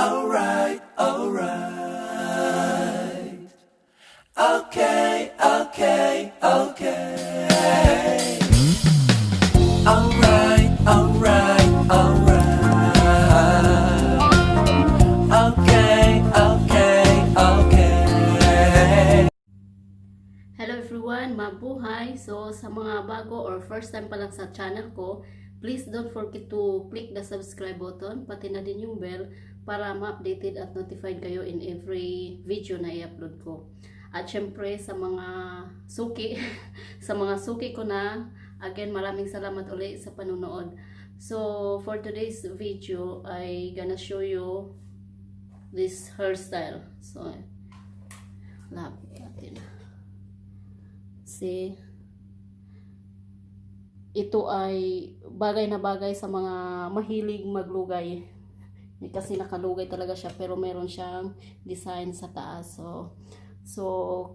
alright, alright. Okay, okay, okay. Alright, alright, alright. Okay, okay, okay. Hello everyone, mabuhay! So sa mga bago or first time pa lang sa channel ko, please don't forget to click the subscribe button, pati na din yung bell para ma-updated at notified kayo in every video na i-upload ko. At syempre sa mga suki, sa mga suki ko na, again maraming salamat ulit sa panunood. So for today's video, I gonna show you this hairstyle. So lapit natin. See, ito ay bagay na bagay sa mga mahilig maglugay kasi nakalugay talaga siya, pero meron siyang design sa taas. So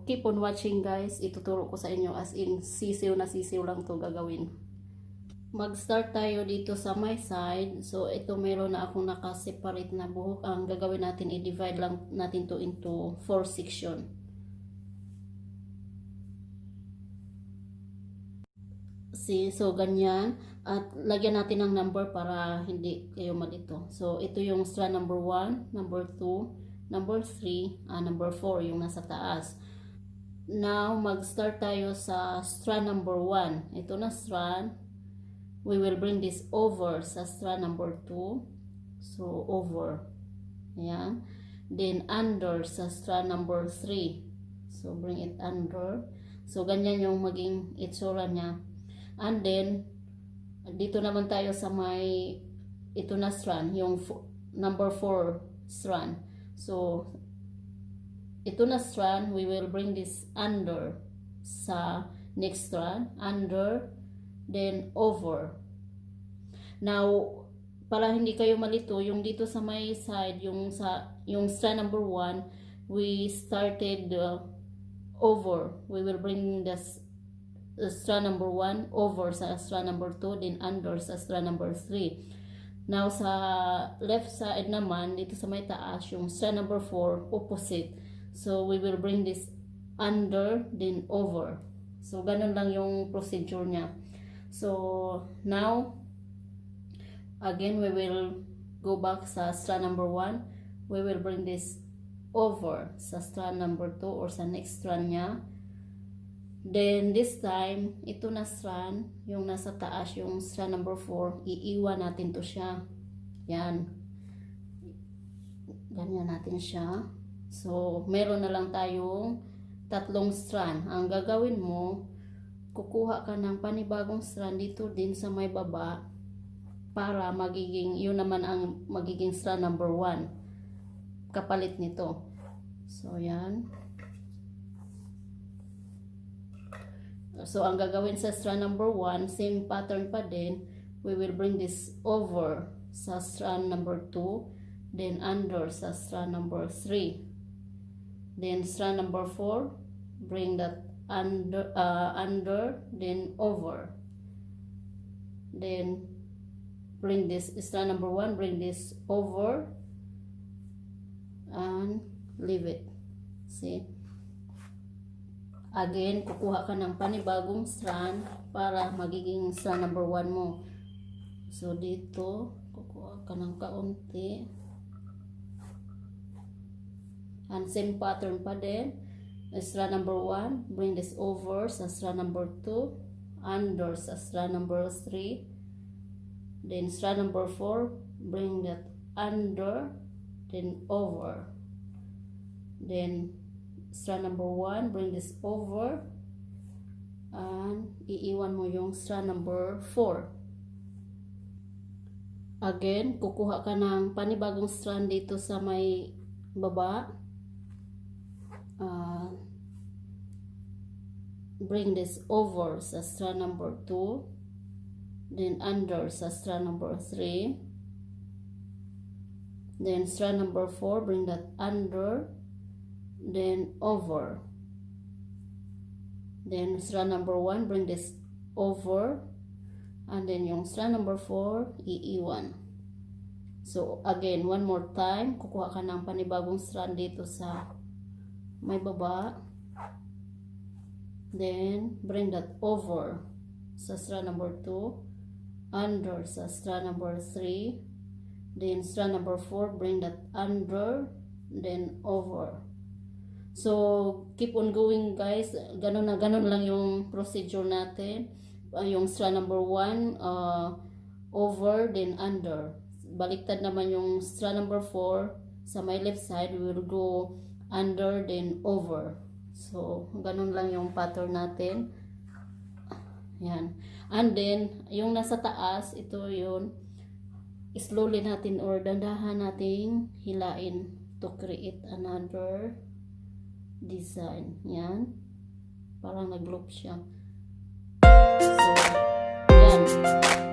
keep on watching guys, ituturo ko sa inyo as in sisiw na sisiw lang to gagawin. Mag start tayo dito sa my side. So ito meron na akong naka-separate na buhok. Ang gagawin natin, i-divide lang natin to into 4 section. So ganyan, at lagyan natin ng number para hindi kayo malito. So ito yung strand number 1, number 2, number 3, number 4 yung nasa taas. Now mag-start tayo sa strand number 1. Ito na strand, we will bring this over sa strand number 2. So over, ayan. Then under sa strand number 3, so bring it under. So ganyan yung maging itsura niya. And then, dito naman tayo sa may, ito na strand, yung number 4 strand. So, ito na strand, we will bring this under sa next strand, under, then over. Now, para hindi kayo malito, yung dito sa may side, yung strand number 1, we started over. We will bring this strand number 1 over sa strand number 2, then under sa strand number 3. Now sa left side naman, dito sa may taas, yung strand number 4 opposite. So we will bring this under, then over. So ganun lang yung procedure niya. So now again, we will go back sa strand number 1. We will bring this over sa strand number 2 or sa next strand niya. Then this time, ito na strand, yung nasa taas, yung strand number 4, iiwan natin to siya. Yan. Ganyan natin siya. So, meron na lang tayong 3 strand. Ang gagawin mo, kukuha ka ng panibagong strand dito din sa may baba para magiging, yun naman ang magiging strand number 1. Kapalit nito. So, yan. So, ang gagawin sa strand number 1, same pattern pa din. We will bring this over sa strand number 2, then under sa strand number 3. Then strand number 4, bring that under, then over. Then bring this strand number 1, bring this over, and leave it. See? Again, kukuha ka ng panibagong strand para magiging strand number 1 mo. So, dito, kukuha ka ng kaunti. And same pattern pa din. Strand number 1, bring this over sa strand number 2, under sa strand number 3. Then, strand number 4, bring that under, then over. Then, strand number 1, bring this over, and iiwan mo yung strand number 4. Again, kukuha ka ng panibagong strand dito sa may baba. Bring this over sa strand number 2, then under sa strand number 3. Then strand number 4, bring that under, then over. Then strand number 1, bring this over, and then yung strand number 4 iiwan. So, again, one more time, kukuha ka ng panibagong strand dito sa may baba. Then, bring that over sa strand number 2, under sa strand number 3, then strand number 4, bring that under, then over. So, keep on going guys. Ganun na ganun lang yung procedure natin. Yung strand number 1, over, then under. Baliktad naman yung strand number 4 sa my left side, we will go under then over. So ganun lang yung pattern natin. Yan. And then yung nasa taas, ito yun, slowly natin or dandahan nating hilain to create another design. Yan, parang nag-loop siya. So yan.